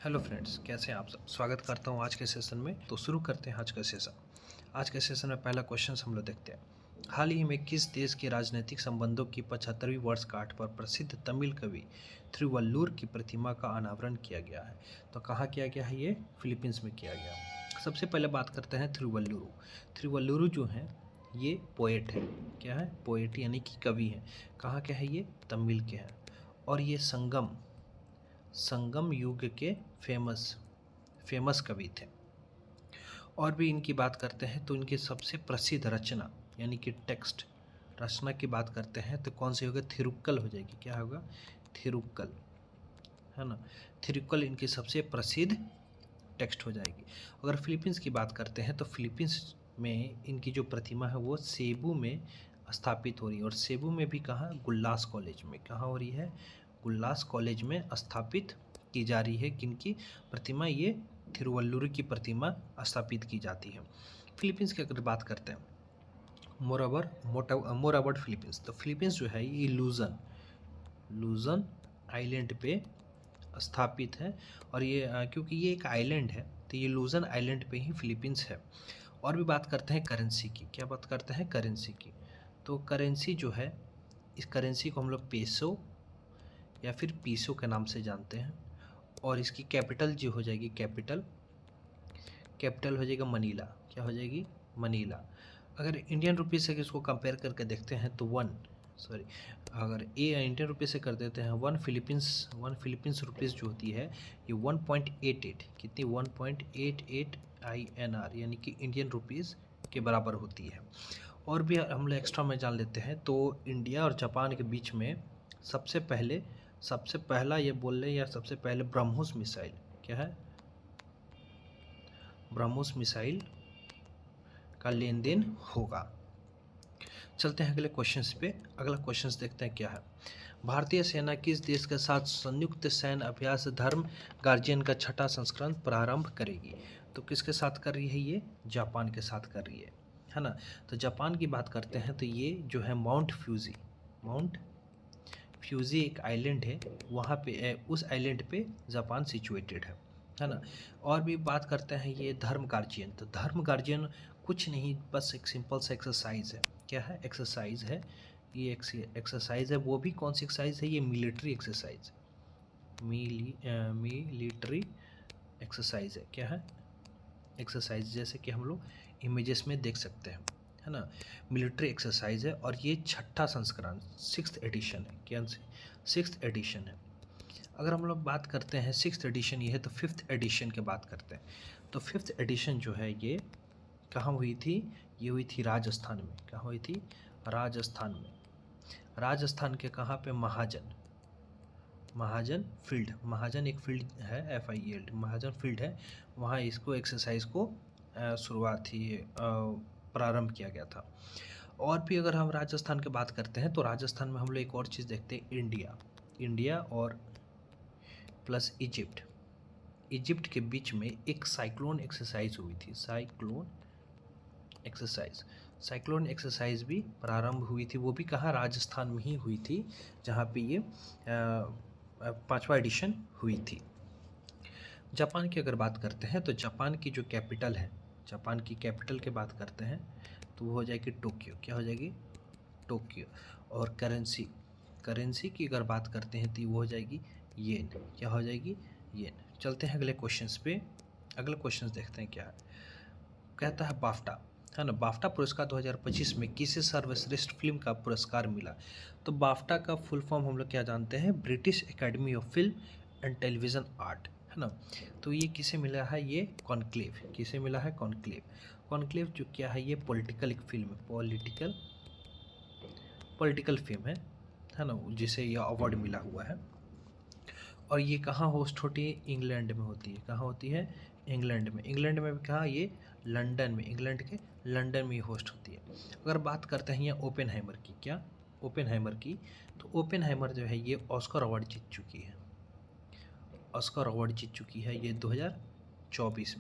Hello friends, कैसे हैं आप सब। स्वागत करता हूं आज के सेशन में। तो शुरू करते हैं आज का सेशन। आज के सेशन में पहला क्वेश्चन हम लोग देखते हैं। हाल ही में किस देश के राजनीतिक संबंधों की 75वीं वर्षगांठ पर प्रसिद्ध तमिल कवि थिरुवल्लुर की प्रतिमा का अनावरण किया गया है। तो कहाँ किया गया है? ये फिलीपींस में किया गया। सबसे पहले बात करते हैं थिरुवल्लुरु। थिरुवल्लुरु जो हैं ये पोएट है। क्या है? पोएट यानी कि कवि हैं। कहाँ के हैं ये? तमिल के हैं। और ये संगम युग के फेमस कवि थे। और भी इनकी बात करते हैं तो इनकी सबसे प्रसिद्ध रचना यानी कि टेक्स्ट रचना की बात करते हैं तो कौन सी होगी? थिरुक्कल हो जाएगी। क्या होगा? थिरुक्कल, है ना। थिरुक्कल इनकी सबसे प्रसिद्ध टेक्स्ट हो जाएगी। अगर फिलीपींस की बात करते हैं तो फिलीपींस में इनकी जो प्रतिमा है वो सेबू में स्थापित हो रही है। और सेबू में भी कहाँ? गुल्लास कॉलेज में। कहाँ हो रही है? गुल्लास कॉलेज में स्थापित की जा रही है। किनकी प्रतिमा? ये थिरुवल्लुर की प्रतिमा स्थापित की जाती है। फिलीपींस की अगर बात करते हैं, मोर अबाउट फिलीपींस। तो फिलीपींस जो है ये लूजन आइलैंड पे स्थापित है। और ये क्योंकि ये एक आइलैंड है तो ये लूजन आइलैंड पे ही फिलीपींस है। और भी बात करते हैं करेंसी की। क्या बात करते हैं? करेंसी की। तो करेंसी जो है, इस करेंसी को हम लोग पेसो या फिर पीसो के नाम से जानते हैं। और इसकी कैपिटल जो हो जाएगी, कैपिटल हो जाएगा मनीला। क्या हो जाएगी? मनीला। अगर इंडियन रुपीज़ से इसको कंपेयर करके देखते हैं तो अगर ये इंडियन रुपीज़ से कर देते हैं वन फिलीपींस रुपीज़ जो होती है ये 1.88 कितनी? 1.88 INR यानी कि इंडियन रुपीज़ के बराबर होती है। और भी हम लोग एक्स्ट्रा में जान लेते हैं तो इंडिया और जापान के बीच में सबसे पहला ये बोल रहे या सबसे पहले ब्रह्मोस मिसाइल। क्या है? ब्रह्मोस मिसाइल का लेन देन होगा। चलते हैं अगले क्वेश्चंस पे। अगला क्वेश्चंस देखते हैं क्या है। भारतीय सेना किस देश के साथ संयुक्त सैन्य अभ्यास धर्म गार्जियन का छठा संस्करण प्रारंभ करेगी? तो किसके साथ कर रही है? ये जापान के साथ कर रही है ना। तो जापान की बात करते हैं तो ये जो है माउंट फ्यूजी एक आइलैंड है, वहाँ पे उस आइलैंड पे जापान सिचुएटेड है ना। और भी बात करते हैं ये धर्म गार्जियन। तो धर्म गार्जियन कुछ नहीं, बस एक सिंपल सा एक्सरसाइज है। क्या है? एक्सरसाइज है। ये एक्सरसाइज है। वो भी कौन सी एक्सरसाइज है? ये मिलिट्री एक्सरसाइज एक्सरसाइज है। क्या है? एक्सरसाइज, जैसे कि हम लोग इमेजेस में देख सकते हैं, है ना। मिलिट्री एक्सरसाइज है और ये छठा संस्करण 6th एडिशन है। क्या? 6th एडिशन है। अगर हम लोग बात करते हैं 6th एडिशन ये है तो 5th एडिशन की बात करते हैं। तो 5th एडिशन जो है ये कहाँ हुई थी? ये हुई थी राजस्थान में। कहाँ हुई थी? राजस्थान में। राजस्थान के कहाँ पे? महाजन महाजन एक फील्ड है, FIELD महाजन फील्ड है। वहाँ इसको एक्सरसाइज को प्रारंभ किया गया था। और भी अगर हम राजस्थान की बात करते हैं तो राजस्थान में हम लोग एक और चीज़ देखते हैं, इंडिया और प्लस इजिप्ट के बीच में एक साइक्लोन एक्सरसाइज हुई थी। साइक्लोन एक्सरसाइज भी प्रारंभ हुई थी। वो भी कहाँ? राजस्थान में ही हुई थी, जहाँ पे ये 5वां एडिशन हुई थी। जापान की अगर बात करते हैं तो जापान की जो कैपिटल है, जापान की कैपिटल की बात करते हैं तो वो हो जाएगी टोक्यो। क्या हो जाएगी? टोक्यो। और करेंसी की अगर बात करते हैं तो वो हो जाएगी येन। क्या हो जाएगी? येन। चलते हैं अगले क्वेश्चंस पे। अगला क्वेश्चंस देखते हैं क्या है। कहता है बाफ्टा, है ना। बाफ्टा पुरस्कार 2025 में किसे सर्वश्रेष्ठ फिल्म का पुरस्कार मिला? तो बाफ्टा का फुल फॉर्म हम लोग क्या जानते हैं? British academy of film and television art, है ना। तो ये किसे मिला है? ये कॉन्क्लेव। किसे मिला है? कॉन्क्लेव जो क्या है? ये पॉलिटिकल एक फिल्म है, पॉलिटिकल फिल्म है ना, जिसे यह अवार्ड मिला हुआ है। और ये कहाँ होस्ट होती है? इंग्लैंड में होती है। कहाँ होती है? इंग्लैंड में भी कहाँ? ये लंदन में, इंग्लैंड के लंदन में होस्ट होती है। अगर बात करते हैं यहाँ ओपेनहाइमर की, क्या? ओपेनहाइमर की। तो ओपेनहाइमर जो है ये ऑस्कर अवार्ड जीत चुकी है। ये 2024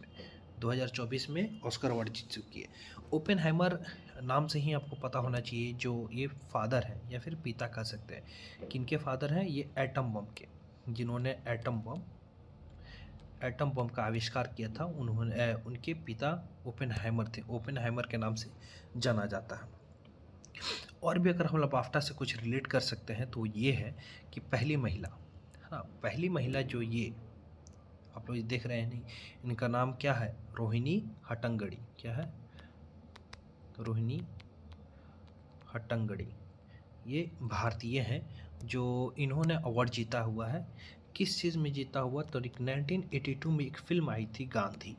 में ऑस्कर अवार्ड जीत चुकी है। ओपेनहाइमर नाम से ही आपको पता होना चाहिए जो ये फादर है या फिर पिता कह सकते हैं। किनके फादर हैं? ये एटम बम के, जिन्होंने एटम बम का आविष्कार किया था उन्होंने, उनके पिता ओपेनहाइमर थे। ओपेनहाइमर के नाम से जाना जाता है। और भी अगर हम लोग बाफ्टा से कुछ रिलेट कर सकते हैं तो ये है कि पहली महिला, है ना, पहली महिला जो ये आप लोग देख रहे हैं नहीं, इनका नाम क्या है, रोहिणी हट्टंगडी। क्या है, रोहिणी हट्टंगडी। ये भारतीय हैं जो इन्होंने अवार्ड जीता हुआ है। किस चीज़ में जीता हुआ, तो 1982 में एक फिल्म आई थी गांधी।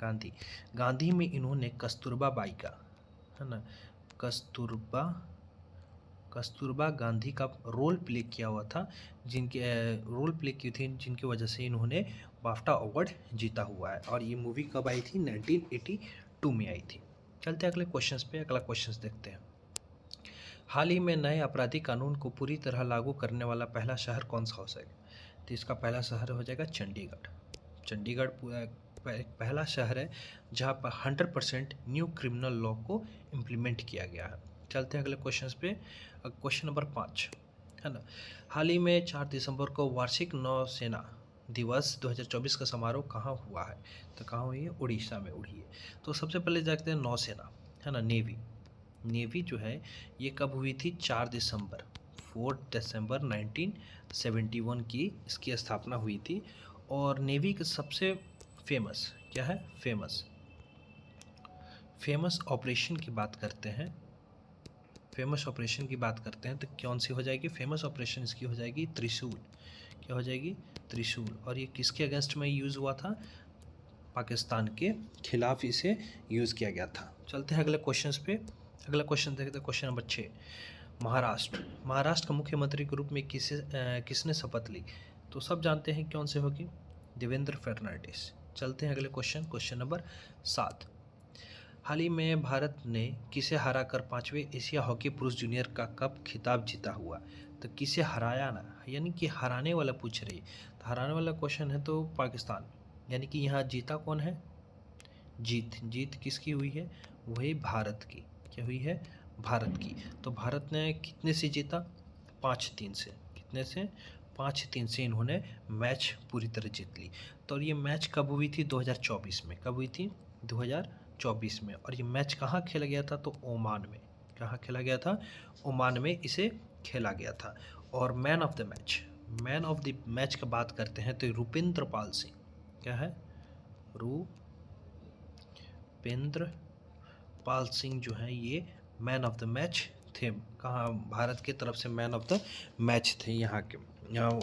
गांधी गांधी में इन्होंने कस्तूरबा बाई का, है ना, कस्तूरबा कस्तूरबा गांधी का रोल प्ले किया हुआ था, जिनके रोल प्ले की थी, जिनकी वजह से इन्होंने बाफ्टा अवार्ड जीता हुआ है। और ये मूवी कब आई थी, 1982 में आई थी। चलते हैं अगले क्वेश्चंस पे। अगला क्वेश्चंस देखते हैं। हाल ही में नए आपराधिक कानून को पूरी तरह लागू करने वाला पहला शहर कौन सा हो सकेगा, तो इसका पहला शहर हो जाएगा चंडीगढ़। चंडीगढ़ पहला शहर है जहाँ पर 100% न्यू क्रिमिनल लॉ को इम्प्लीमेंट किया गया है। चलते हैं अगले क्वेश्चंस पे। क्वेश्चन नंबर 5, है ना, हाल ही में 4 दिसंबर को वार्षिक नौसेना दिवस 2024 का समारोह कहाँ हुआ है, तो कहाँ हुई है, उड़ीसा में हुई है। तो सबसे पहले देखते हैं नौसेना, है ना, नेवी। नेवी जो है ये कब हुई थी, 4 दिसंबर 1971 की इसकी स्थापना हुई थी। और नेवी के सबसे फेमस क्या है, फेमस ऑपरेशन की बात करते हैं, फेमस ऑपरेशन की बात करते हैं तो कौन सी हो जाएगी, फेमस ऑपरेशन इसकी हो जाएगी त्रिशूल। क्या हो जाएगी, त्रिशूल। और ये किसके अगेंस्ट में यूज़ हुआ था, पाकिस्तान के खिलाफ इसे यूज़ किया गया था। चलते हैं अगले क्वेश्चंस पे। अगला क्वेश्चन देखते हैं, क्वेश्चन नंबर 6, महाराष्ट्र का मुख्यमंत्री के रूप में किसने शपथ ली, तो सब जानते हैं कौन से होगी, देवेंद्र फडणवीस। चलते हैं अगले क्वेश्चन नंबर 7, हाल ही में भारत ने किसे हराकर 5वें एशिया हॉकी पुरुष जूनियर का कप खिताब जीता हुआ, तो किसे हराया ना, यानी कि हराने वाला पूछ रही है, तो हराने वाला क्वेश्चन है तो पाकिस्तान, यानी कि यहाँ जीता कौन है, जीत किसकी हुई है, वही भारत की। क्या हुई है, भारत की। तो भारत ने कितने से जीता, 5-3 से। कितने से, 5-3 से इन्होंने मैच पूरी तरह जीत ली। तो ये मैच कब हुई थी, 2024 में। कब हुई थी, 2024 में। और ये मैच कहाँ खेला गया था, तो ओमान में। कहाँ खेला गया था, ओमान में इसे खेला गया था। और मैन ऑफ द मैच का बात करते हैं तो रुपेंद्र पाल सिंह। क्या है, रुपेंद्र पाल सिंह जो है ये मैन ऑफ द मैच थे। कहाँ, भारत की तरफ से मैन ऑफ द मैच थे यहाँ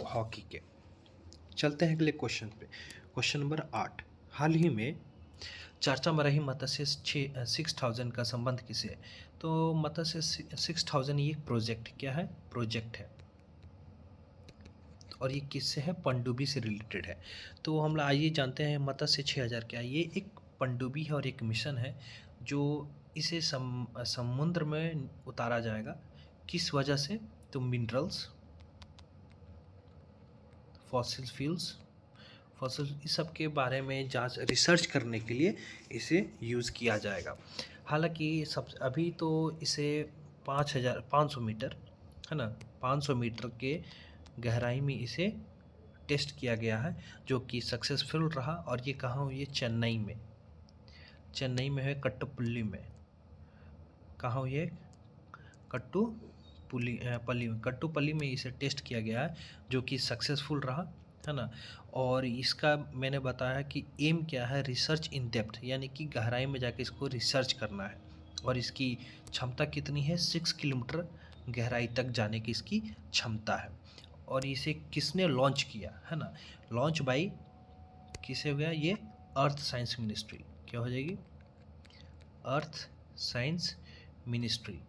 हॉकी के। चलते हैं अगले क्वेश्चन पे। क्वेश्चन नंबर 8, हाल ही में चर्चा में रही मत्स्य 6000 का संबंध किसे है, तो मत्स्य 6000 ये प्रोजेक्ट क्या है, प्रोजेक्ट है। और ये किससे है, पनडुब्बी से रिलेटेड है। तो हम लोग आइए जानते हैं मत्स्य 6000 क्या है। ये एक पनडुब्बी है और एक मिशन है जो इसे समुद्र में उतारा जाएगा। किस वजह से, तो मिनरल्स, फॉसिल फ्यूल्स, इस सब के बारे में जांच रिसर्च करने के लिए इसे यूज़ किया जाएगा। हालांकि सब अभी तो इसे 500 मीटर, है ना, 500 मीटर के गहराई में इसे टेस्ट किया गया है, जो कि सक्सेसफुल रहा। और ये कहाँ हुई है, चेन्नई में है, कट्टुपल्ली में कट्टुपल्ली में इसे टेस्ट किया गया है, जो कि सक्सेसफुल रहा, है ना। और इसका मैंने बताया कि एम क्या है, रिसर्च इन डेप्थ, यानी कि गहराई में जाके इसको रिसर्च करना है। और इसकी क्षमता कितनी है, 6 किलोमीटर गहराई तक जाने की इसकी क्षमता है। और इसे किसने लॉन्च किया, है ना, लॉन्च बाई किसे हो गया, ये अर्थ साइंस मिनिस्ट्री। क्या हो जाएगी, अर्थ साइंस मिनिस्ट्री,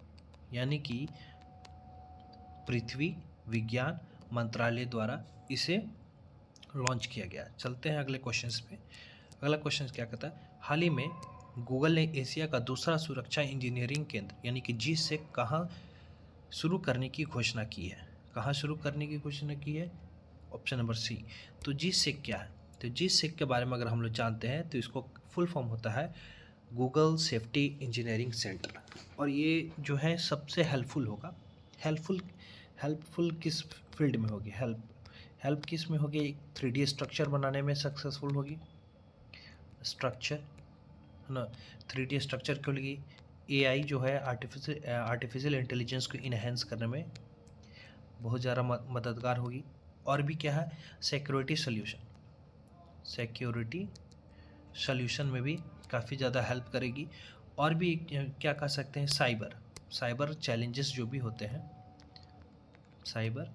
यानी कि पृथ्वी विज्ञान मंत्रालय द्वारा इसे लॉन्च किया गया। चलते हैं अगले क्वेश्चंस पे। अगला क्वेश्चन क्या कहता है, हाल ही में गूगल ने एशिया का दूसरा सुरक्षा इंजीनियरिंग केंद्र यानी कि GSEC कहाँ शुरू करने की घोषणा की है। कहाँ शुरू करने की घोषणा की है, ऑप्शन नंबर सी। तो GSEC क्या है, तो GSEC के बारे में अगर हम लोग जानते हैं तो इसको फुल फॉर्म होता है गूगल सेफ्टी इंजीनियरिंग सेंटर। और ये जो है सबसे हेल्पफुल होगा। हेल्पफुल किस फील्ड में होगी, हेल्प किस में होगी? एक 3D स्ट्रक्चर बनाने में सक्सेसफुल होगी, स्ट्रक्चर है ना, 3D स्ट्रक्चर के लिए AI जो है आर्टिफिशियल इंटेलिजेंस को इन्हेंस करने में बहुत ज़्यादा मददगार होगी। और भी क्या है? सिक्योरिटी सॉल्यूशन में भी काफ़ी ज़्यादा हेल्प करेगी। और भी क्या कह सकते हैं, साइबर चैलेंजेस जो भी होते हैं, साइबर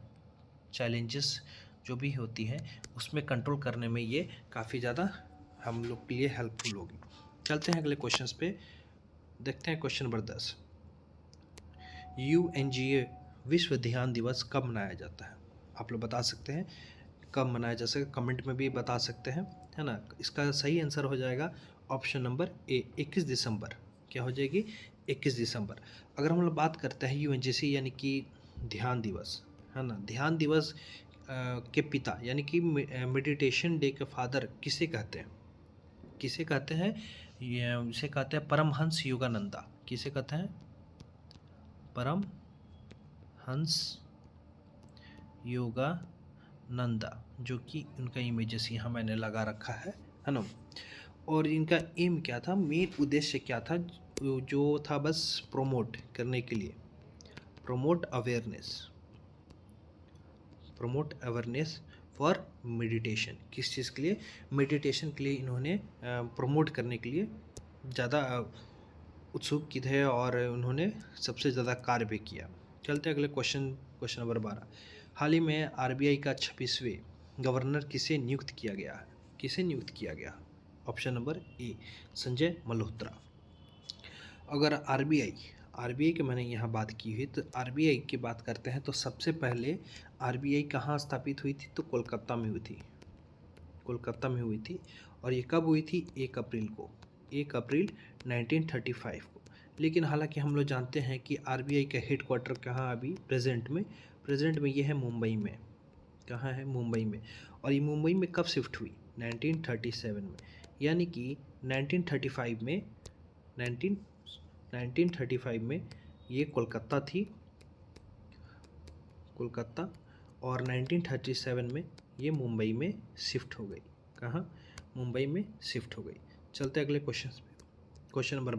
चैलेंजेस जो भी होती हैं उसमें कंट्रोल करने में ये काफ़ी ज़्यादा हम लोग के लिए हेल्पफुल होगी। चलते हैं अगले क्वेश्चंस पे, देखते हैं क्वेश्चन नंबर 10। UNGA विश्व ध्यान दिवस कब मनाया जाता है? आप लोग बता सकते हैं कब मनाया जा सकता है, कमेंट में भी बता सकते हैं, है ना। इसका सही आंसर हो जाएगा ऑप्शन नंबर ए, 21 दिसंबर। क्या हो जाएगी? 21 दिसंबर। अगर हम लोग बात करते हैं UNGC यानी कि ध्यान दिवस, है ना, ध्यान दिवस के पिता यानी कि मेडिटेशन डे के फादर किसे कहते हैं? किसे कहते हैं? इसे कहते हैं परमहंस योगानंदा। किसे कहते हैं? परमहंस योगानंदा, जो कि उनका इमेजेस यहाँ मैंने लगा रखा है ना। और इनका एम क्या था, मेन उद्देश्य क्या था? जो था बस प्रमोट करने के लिए, प्रमोट अवेयरनेस फॉर मेडिटेशन। किस चीज़ के लिए? मेडिटेशन के लिए इन्होंने प्रमोट करने के लिए ज़्यादा उत्सुक की थे और उन्होंने सबसे ज़्यादा कार्य भी किया। चलते अगले क्वेश्चन नंबर 12। हाल ही में RBI का 26वें गवर्नर किसे नियुक्त किया गया है? किसे नियुक्त किया गया? Option number A, Sanjay Malhotra. अगर आरबीआई की मैंने यहाँ बात की हुई, तो RBI की बात करते हैं तो सबसे पहले RBI कहाँ स्थापित हुई थी? तो कोलकाता में हुई थी। और ये कब हुई थी? 1 अप्रैल को, 1 अप्रैल 1935 को। लेकिन हालांकि हम लोग जानते हैं कि RBI का हेडक्वार्टर कहाँ अभी प्रेजेंट में ये है मुंबई में। कहाँ है? मुंबई में। और ये मुंबई में कब शिफ्ट हुई? 1937 में। यानी कि 1935 में ये कोलकाता थी, और 1937 में ये मुंबई में शिफ्ट हो गई। कहाँ? मुंबई में शिफ्ट हो गई। चलते अगले क्वेश्चन पे, क्वेश्चन नंबर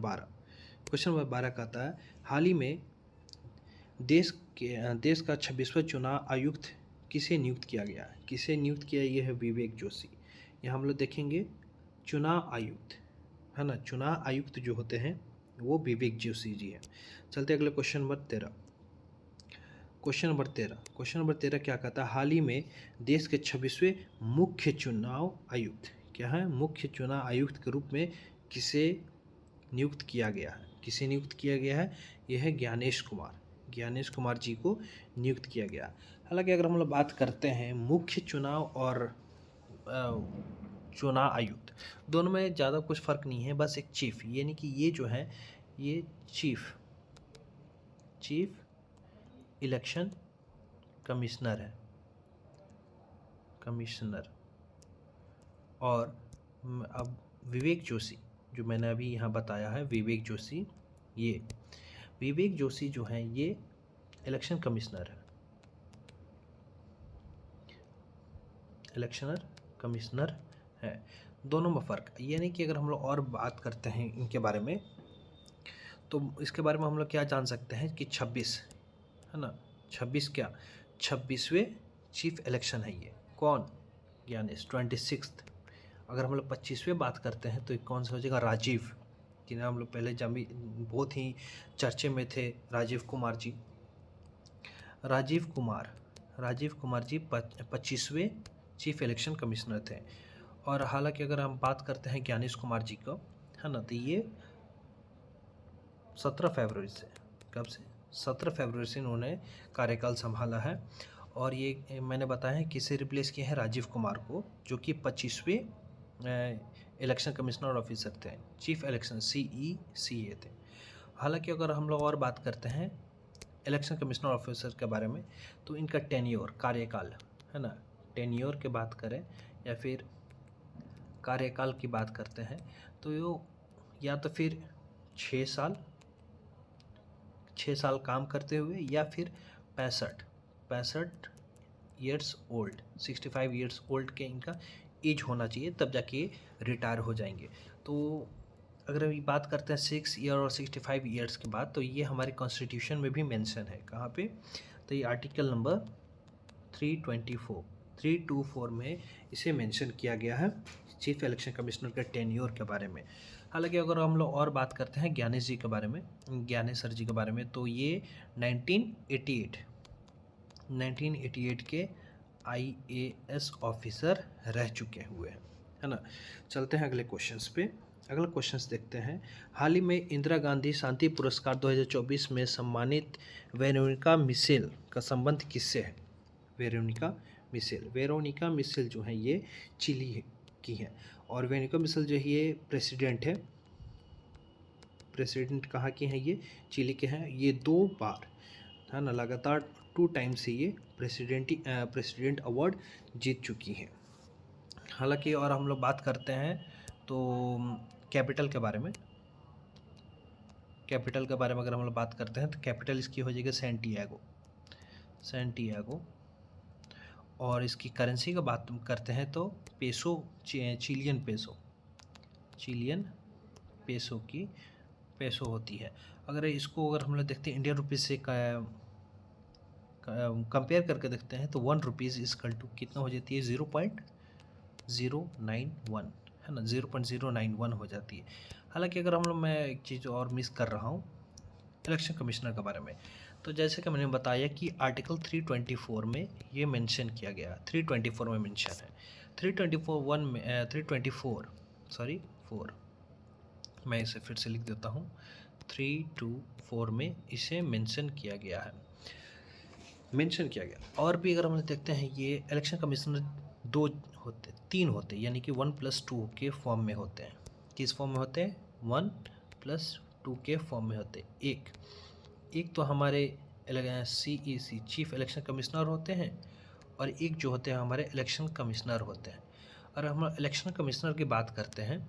12 कहता है हाल ही में देश का 26वां चुनाव आयुक्त किसे नियुक्त किया गया है? किसे नियुक्त किया? ये है विवेक जोशी। यहाँ हम लोग देखेंगे चुनाव आयुक्त, है ना, चुनाव आयुक्त जो होते हैं वो विवेक जोशी जी हैं। चलते अगले क्वेश्चन नंबर 13। क्वेश्चन नंबर 13 क्या कहता है? हाल ही में देश के 26वें मुख्य चुनाव आयुक्त, क्या है? मुख्य चुनाव आयुक्त के रूप में किसे नियुक्त किया गया है? किसे नियुक्त किया गया है? यह है ज्ञानेश कुमार जी को नियुक्त किया गया। हालांकि अगर हम लोग बात करते हैं मुख्य चुनाव और चुनाव आयुक्त, दोनों में ज़्यादा कुछ फ़र्क नहीं है, बस एक चीफ, यानी कि ये जो है ये चीफ इलेक्शन कमिश्नर है, और अब विवेक जोशी जो मैंने अभी यहाँ बताया है, विवेक जोशी जो हैं ये इलेक्शन कमिश्नर है। दोनों में फ़र्क, यानी कि अगर हम लोग और बात करते हैं इनके बारे में, तो इसके बारे में हम लोग क्या जान सकते हैं कि 26, है ना, 26वें चीफ इलेक्शन है ये। कौन? ज्ञानेश। 26। अगर हम लोग 25वें बात करते हैं तो एक कौन सा हो जाएगा? राजीव, जिन्हें हम लोग पहले बहुत ही चर्चे में थे, Rajiv Kumar ji 25वें chief election commissioner थे। और हालांकि अगर हम बात करते हैं ज्ञानेश कुमार जी को, है ना, तो ये 17 फरवरी से, कब से? 17 फरवरी से इन्होंने कार्यकाल संभाला है। और ये मैंने बताया है किसे रिप्लेस किया है? राजीव कुमार को, जो कि 25वें इलेक्शन कमिश्नर ऑफिसर थे, चीफ इलेक्शन CECA थे। हालांकि अगर हम लोग और बात करते हैं इलेक्शन कमिश्नर ऑफिसर के बारे में, तो इनका टेन्योर, कार्यकाल, है ना, टेन्योर की बात करें या फिर कार्यकाल की बात करते हैं, तो ये या तो फिर 6 साल काम करते हुए, या फिर 65 ईयर्स ओल्ड, 65 ईयर्स ओल्ड के इनका एज होना चाहिए, तब जाके ये रिटायर हो जाएंगे। तो अगर अभी बात करते हैं 6 ईयर और 65 ईयर्स के बाद, तो ये हमारे कॉन्स्टिट्यूशन में भी मेंशन है। कहाँ पे? तो ये आर्टिकल नंबर 324 में इसे मेंशन किया गया है चीफ इलेक्शन कमिश्नर के टेन्योर के बारे में। हालांकि अगर हम लोग और बात करते हैं ज्ञानेश जी के बारे में, ज्ञानेश सर जी के बारे में, तो ये 1988 के IAS ऑफिसर रह चुके हुए हैं, है ना। चलते हैं अगले क्वेश्चंस पे। अगला क्वेश्चंस देखते हैं। हाल ही में इंदिरा गांधी शांति पुरस्कार 2024 में सम्मानित वेरोनिका मिशेल का संबंध किससे है? वेरोनिका मिशेल जो है ये चिली की है, और वेरोनिका मिशेल जो है ये प्रेसिडेंट कहाँ के हैं? ये चिली के हैं। ये 2 बार, है ना, लगातार 2 टाइम से ये प्रेसिडेंट अवार्ड जीत चुकी हैं। हालांकि और हम लोग बात करते हैं तो कैपिटल के बारे में अगर हम लोग बात करते हैं तो कैपिटल इसकी हो जाएगी सैंटियागो। और इसकी करेंसी का बात करते हैं तो पेसो, चिलियन पेसो की पेसो होती है। अगर हम लोग देखते हैं इंडियन रुपीज़ से कंपेयर करके देखते हैं तो 1 रुपीज़ इक्वल टू कितना हो जाती है? 0.091, है ना, 0.091 हो जाती है। हालांकि अगर हम लोग, मैं एक चीज़ और मिस कर रहा हूँ इलेक्शन कमिश्नर के बारे में, तो जैसे कि मैंने बताया कि आर्टिकल 324 में ये मेंशन किया गया, 324 में मेंशन है। 4 मैं इसे फिर से लिख देता हूँ। 324 में इसे मेंशन किया गया। और भी अगर हम देखते हैं, ये इलेक्शन कमिश्नर 3 होते, यानी कि 1+2 के फॉर्म में होते हैं। किस फॉर्म में होते हैं? 1+2 के फॉर्म में होते हैं। एक तो हमारे CEC चीफ इलेक्शन कमिश्नर होते हैं, और एक जो होते हैं हमारे इलेक्शन कमिश्नर होते हैं। और हम इलेक्शन कमिश्नर की बात करते हैं,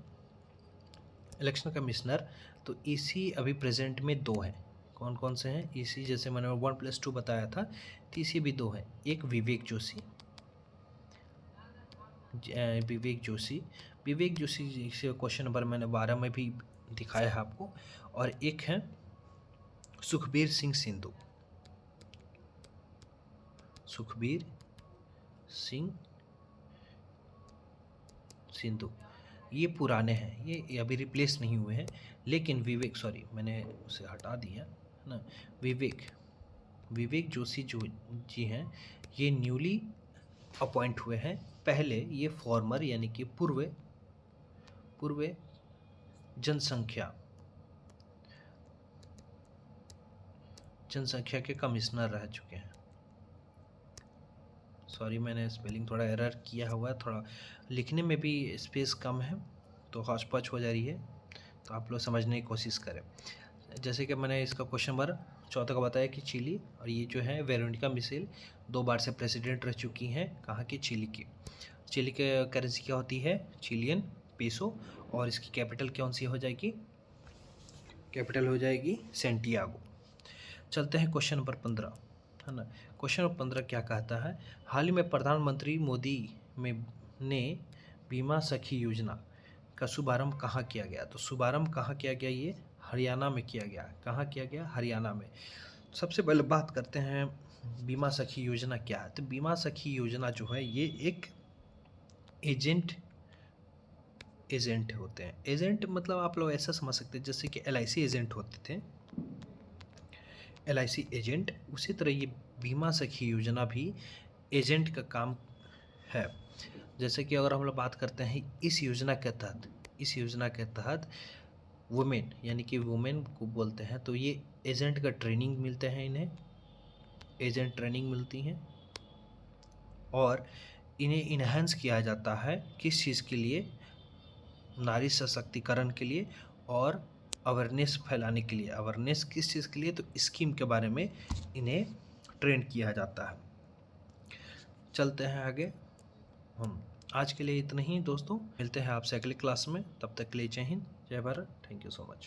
तो EC अभी प्रेजेंट में 2 हैं। कौन कौन से हैं? EC जैसे मैंने 1+2 बताया था, तो EC भी 2 हैं। एक विवेक जोशी से क्वेश्चन नंबर मैंने 12 में भी दिखाया है आपको। और एक है सुखबीर सिंह सिंधु। ये पुराने हैं, ये अभी रिप्लेस नहीं हुए हैं। लेकिन मैंने उसे हटा दिया, है ना। विवेक जोशी जी हैं, ये न्यूली अपॉइंट हुए हैं। पहले ये फॉर्मर, यानी कि पूर्व जनसंख्या के कमिश्नर रह चुके हैं। मैंने स्पेलिंग थोड़ा एरर किया हुआ है, थोड़ा लिखने में भी स्पेस कम है, तो हौच-पौच हो जा रही है, तो आप लोग समझने की कोशिश करें। जैसे कि मैंने इसका क्वेश्चन नंबर 14 का बताया कि चिली, और ये जो है वेरोनिका मिशेल 2 बार से प्रेसिडेंट रह चुकी हैं। कहाँ की? चिली के करेंसी क्या होती है? Chilean peso. और इसकी कैपिटल कौन सी हो जाएगी? सैंटियागो। चलते हैं क्वेश्चन नंबर 15, है ना। क्वेश्चन नंबर 15 क्या कहता है? हाल ही में प्रधानमंत्री मोदी ने बीमा सखी योजना का शुभारंभ कहाँ किया गया? तो शुभारंभ कहाँ किया गया? ये हरियाणा में किया गया। कहाँ किया गया? हरियाणा में। सबसे पहले बात करते हैं बीमा सखी योजना क्या है। तो बीमा सखी योजना जो है, ये एक एजेंट होते हैं। एजेंट मतलब आप लोग ऐसा समझ सकते हैं जैसे कि LIC एजेंट होते थे, LIC एजेंट, उसी तरह ये बीमा सखी योजना भी एजेंट का काम है। जैसे कि अगर हम लोग बात करते हैं इस योजना के तहत वुमेन, यानी कि वुमेन को बोलते हैं, तो ये एजेंट का ट्रेनिंग मिलते हैं, इन्हें एजेंट ट्रेनिंग मिलती हैं, और इन्हें इन्हेंस किया जाता है किस चीज़ के लिए? नारी सशक्तिकरण के लिए और अवेयरनेस फैलाने के लिए। अवेयरनेस किस चीज़ के लिए? तो स्कीम के बारे में इन्हें ट्रेन किया जाता है। चलते हैं आगे। हम आज के लिए इतना ही दोस्तों, मिलते हैं आपसे अगले क्लास में। तब तक के लिए जय हिंद, जय Bharat, thank you so much.